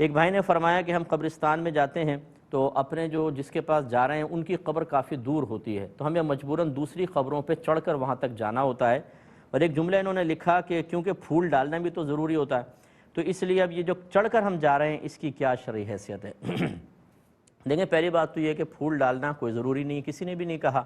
ایک بھائی نے فرمایا کہ ہم قبرستان میں جاتے ہیں تو اپنے جو جس کے پاس جا رہے ہیں ان کی قبر کافی دور ہوتی ہے، تو ہمیں مجبوراً دوسری قبروں پہ چڑھ کر وہاں تک جانا ہوتا ہے۔ اور ایک جملہ انہوں نے لکھا کہ کیونکہ پھول ڈالنا بھی تو ضروری ہوتا ہے، تو اس لیے اب یہ جو چڑھ کر ہم جا رہے ہیں اس کی کیا شرعی حیثیت ہے؟ دیکھیں، پہلی بات تو یہ کہ پھول ڈالنا کوئی ضروری نہیں، کسی نے بھی نہیں کہا۔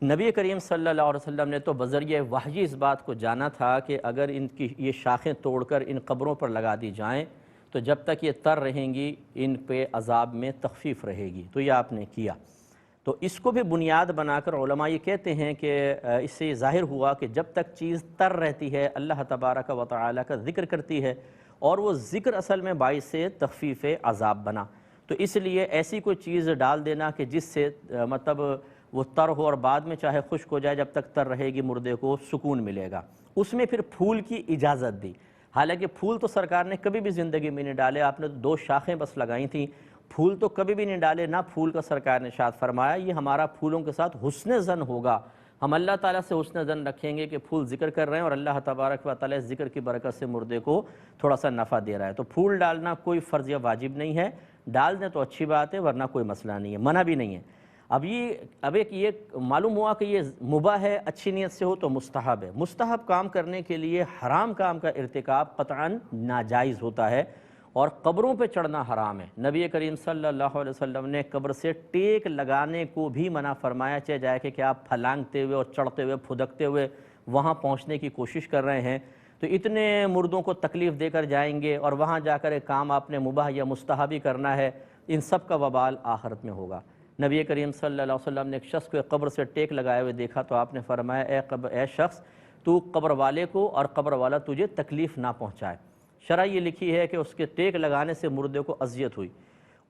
نبی کریم صلی اللہ علیہ وسلم نے تو بذریعہ وحی اس بات کو جانا تھا کہ اگر ان کی یہ شاخیں توڑ کر ان قبروں پر لگا دی جائیں تو جب تک یہ تر رہیں گی ان پہ عذاب میں تخفیف رہے گی، تو یہ آپ نے کیا۔ تو اس کو بھی بنیاد بنا کر علماء یہ کہتے ہیں کہ اس سے یہ ظاہر ہوا کہ جب تک چیز تر رہتی ہے اللہ تبارک و تعالی کا ذکر کرتی ہے، اور وہ ذکر اصل میں باعث تخفیف عذاب بنا، تو اس لیے ایسی کوئی چیز ڈال دینا کہ جس سے مطلب وہ تر ہو اور بعد میں چاہے خشک ہو جائے، جب تک تر رہے گی مردے کو سکون ملے گا، اس میں پھر پھول کی اجازت دی۔ حالانکہ پھول تو سرکار نے کبھی بھی زندگی میں نہیں ڈالے، آپ نے 2 شاخیں بس لگائی تھیں، پھول تو کبھی بھی نہیں ڈالے، نہ پھول کا سرکار نے ارشاد فرمایا یہ ہمارا پھولوں کے ساتھ حسن ظن ہوگا، ہم اللہ تعالیٰ سے حسن ظن رکھیں گے کہ پھول ذکر کر رہے ہیں اور اللہ تبارک و تعالیٰ ذکر کی برکت سے مردے کو تھوڑا سا نفع دے رہا ہے۔ تو پھول ڈالنا کوئی فرض یا واجب نہیں ہے، ڈال دیں تو اچھی بات ہے، ورنہ کوئی مسئلہ نہیں ہے، منع بھی نہیں ہے۔ اب ایک یہ معلوم ہوا کہ یہ مباح ہے، اچھی نیت سے ہو تو مستحب ہے۔ مستحب کام کرنے کے لیے حرام کام کا ارتکاب قطعاً ناجائز ہوتا ہے، اور قبروں پہ چڑھنا حرام ہے۔ نبی کریم صلی اللہ علیہ وسلم نے قبر سے ٹیک لگانے کو بھی منع فرمایا، چاہے جائے کہ آپ پھلانگتے ہوئے اور چڑھتے ہوئے پھدکتے ہوئے وہاں پہنچنے کی کوشش کر رہے ہیں، تو اتنے مردوں کو تکلیف دے کر جائیں گے اور وہاں جا کر ایک کام آپ نے مباح یا مستحب ہی کرنا ہے، ان سب کا وبال آخرت میں ہوگا۔ نبی کریم صلی اللہ علیہ وسلم نے ایک شخص کو قبر سے ٹیک لگائے ہوئے دیکھا تو آپ نے فرمایا اے شخص، تو قبر والے کو اور قبر والا تجھے تکلیف نہ پہنچائے۔ شرع یہ لکھی ہے کہ اس کے ٹیک لگانے سے مردے کو اذیت ہوئی،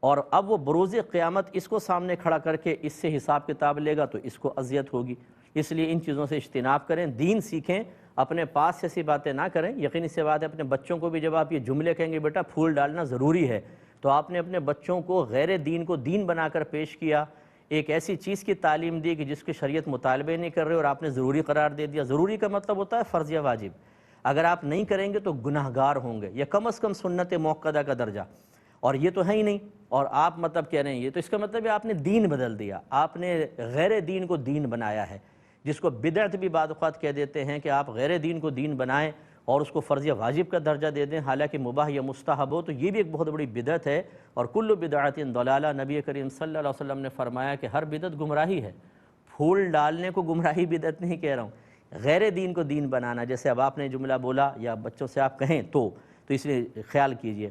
اور اب وہ بروز قیامت اس کو سامنے کھڑا کر کے اس سے حساب کتاب لے گا تو اس کو اذیت ہوگی۔ اس لیے ان چیزوں سے اجتناب کریں، دین سیکھیں، اپنے پاس ایسی باتیں نہ کریں۔ یقینی سی بات ہے اپنے بچوں کو بھی جب آپ یہ جملے کہیں گے بیٹا پھول ڈالنا ضروری ہے، تو آپ نے اپنے بچوں کو غیر دین کو دین بنا کر پیش کیا، ایک ایسی چیز کی تعلیم دی کہ جس کی شریعت مطالبے نہیں کر رہے اور آپ نے ضروری قرار دے دیا۔ ضروری کا مطلب ہوتا ہے فرض یا واجب، اگر آپ نہیں کریں گے تو گناہگار ہوں گے، یا کم از کم سنت موقدہ کا درجہ، اور یہ تو ہے ہی نہیں، اور آپ مطلب کہہ رہے ہیں یہ تو اس کا مطلب ہے آپ نے دین بدل دیا، آپ نے غیر دین کو دین بنایا ہے، جس کو بدعت بھی بعض اوقات کہہ دیتے ہیں کہ آپ غیر دین کو دین بنائیں اور اس کو فرض یا واجب کا درجہ دے دیں، حالانکہ مباح یا مستحب ہو، تو یہ بھی ایک بہت بڑی بدعت ہے۔ اور کل بدعت ضلالہ، نبی کریم صلی اللہ علیہ وسلم نے فرمایا کہ ہر بدعت گمراہی ہے۔ پھول ڈالنے کو گمراہی بدعت نہیں کہہ رہا ہوں، غیر دین کو دین بنانا، جیسے اب آپ نے جملہ بولا یا بچوں سے آپ کہیں تو اس لیے خیال کیجئے۔